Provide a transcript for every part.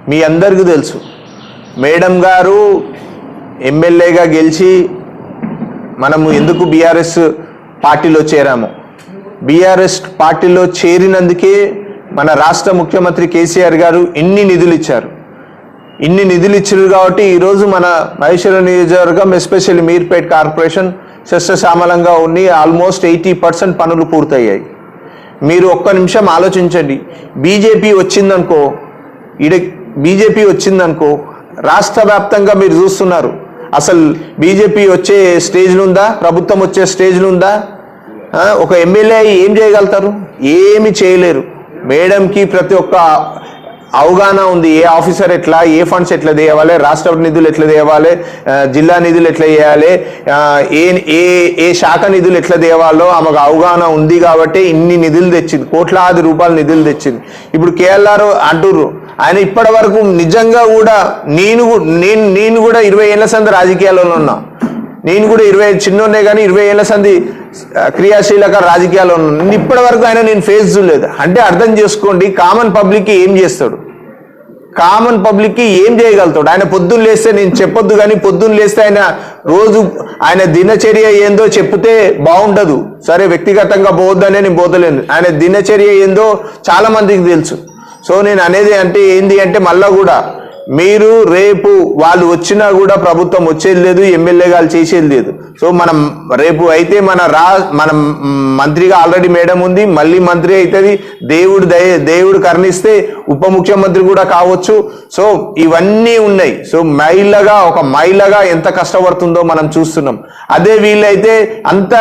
మీ అందరికీ తెలుసు మేడం గారు ఎమ్మెల్యేగా గెలిచి మనము ఎందుకు బీఆర్ఎస్ పార్టీలో చేరాము. బీఆర్ఎస్ పార్టీలో చేరినందుకే మన రాష్ట్ర ముఖ్యమంత్రి కేసీఆర్ గారు ఇన్ని నిధులు ఇచ్చారు. ఇన్ని నిధులు ఇచ్చారు కాబట్టి ఈరోజు మన మహేశ్వరం నియోజకవర్గం ఎస్పెషల్లీ మీర్పేట్ కార్పొరేషన్ సస్యశ్యామలంగా ఉండి ఆల్మోస్ట్ 80% పనులు పూర్తయ్యాయి. మీరు ఒక్క నిమిషం ఆలోచించండి. బీజేపీ వచ్చిందనుకో రాష్ట్ర వ్యాప్తంగా మీరు చూస్తున్నారు. అసలు బీజేపీ వచ్చే స్టేజ్లు ఉందా? ప్రభుత్వం వచ్చే స్టేజ్లు ఉందా? ఒక ఎమ్మెల్యే ఏం చేయగలుగుతారు? ఏమి చేయలేరు. మేడంకి ప్రతి ఒక్క అవగాహన ఉంది. ఏ ఆఫీసర్ ఎట్లా, ఏ ఫండ్స్ ఎట్లా తీయాలి, రాష్ట్ర నిధులు ఎట్లా తీయాలి, జిల్లా నిధులు ఎట్లా చేయాలి, ఏ శాఖ నిధులు ఎట్లా తేవాలో ఆమెకు అవగాహన ఉంది కాబట్టి ఇన్ని నిధులు తెచ్చింది, కోట్లాది రూపాయల నిధులు తెచ్చింది. ఇప్పుడు కేఎల్ఆర్ అంటుర్రు, ఆయన ఇప్పటి వరకు నిజంగా కూడా నేను కూడా 20 ఏళ్ల సంది రాజకీయాలలో ఉన్నా. నేను కూడా 20 చిన్నోనే కానీ 20 ఏళ్ల సంది క్రియాశీలక రాజకీయాల్లో ఉన్నాను. ఇప్పటి వరకు ఆయన నేను ఫేస్ చూడలేదు. అంటే అర్థం చేసుకోండి, కామన్ పబ్లిక్కి ఏం చేస్తాడు, కామన్ పబ్లిక్కి ఏం చేయగలుగుతాడు. ఆయన పొద్దున్న లేస్తే నేను చెప్పొద్దు కానీ పొద్దున్న లేస్తే ఆయన దినచర్య ఏందో చెప్తే బాగుండదు. సరే వ్యక్తిగతంగా పోవద్దనే నేను పోతలేను. ఆయన దినచర్య ఏందో చాలా మందికి తెలుసు. సో నేను అనేది ఏంది అంటే మళ్ళా కూడా మీరు రేపు వాళ్ళు వచ్చినా కూడా ప్రభుత్వం వచ్చేది లేదు, ఎమ్మెల్యే గారు చేసేది లేదు. సో మనం రేపు అయితే మన మంత్రిగా ఆల్రెడీ మేడం ఉంది, మళ్ళీ మంత్రి అవుతుంది. దేవుడు కరుణిస్తే ఉప ముఖ్యమంత్రి కూడా కావచ్చు. సో ఇవన్నీ ఉన్నాయి. సో ఒక మహిళగా ఎంత కష్టపడుతుందో మనం చూస్తున్నాం. అదే వీళ్ళైతే అంత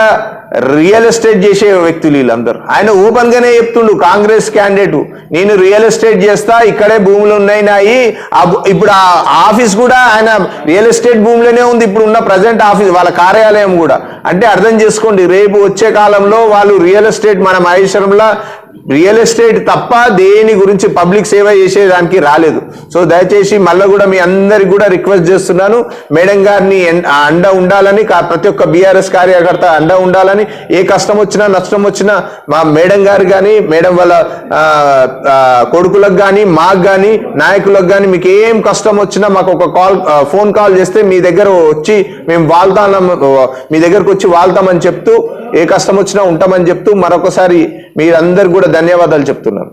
రియల్ ఎస్టేట్ చేసే వ్యక్తులు వీళ్ళందరూ. ఆయన ఓపెన్ గానే చెప్తుండు, కాంగ్రెస్ క్యాండిడేట్, నేను రియల్ ఎస్టేట్ చేస్తా, ఇక్కడే భూములు ఉన్నాయి. ఇప్పుడు ఆ ఆఫీస్ కూడా ఆయన రియల్ ఎస్టేట్ భూమిలోనే ఉంది. ఇప్పుడు ఉన్న ప్రజెంట్ ఆఫీస్ వాళ్ళ కార్యాలయం కూడా. అంటే అర్థం చేసుకోండి, రేపు వచ్చే కాలంలో వాళ్ళు రియల్ ఎస్టేట్ మన మహేశ్వరంలో రియల్ ఎస్టేట్ తప్ప దేని గురించి పబ్లిక్ సేవ చేసేదానికి రాలేదు. సో దయచేసి మళ్ళీ కూడా మీ అందరికి కూడా రిక్వెస్ట్ చేస్తున్నాను, మేడం గారిని అండ ఉండాలని, ప్రతి ఒక్క బీఆర్ఎస్ కార్యకర్త అండ ఉండాలని. ఏ కష్టం వచ్చినా నష్టం వచ్చినా మా మేడం గారు కానీ, మేడం వాళ్ళ కొడుకులకు కానీ, మాకు కానీ, నాయకులకు కానీ మీకు ఏం కష్టం వచ్చినా మాకు ఒక ఫోన్ కాల్ చేస్తే మీ దగ్గర వచ్చి మేము మీ దగ్గరకు వచ్చి వాళ్తామని చెప్తూ, ఏ కష్టం వచ్చినా ఉంటామని చెప్తూ మరొకసారి మీరందరూ కూడా ధన్యవాదాలు చెప్తున్నాను.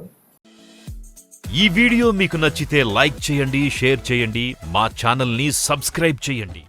ఈ వీడియో మీకు నచ్చితే లైక్ చేయండి, షేర్ చేయండి, మా ఛానల్ ని సబ్స్క్రైబ్ చేయండి.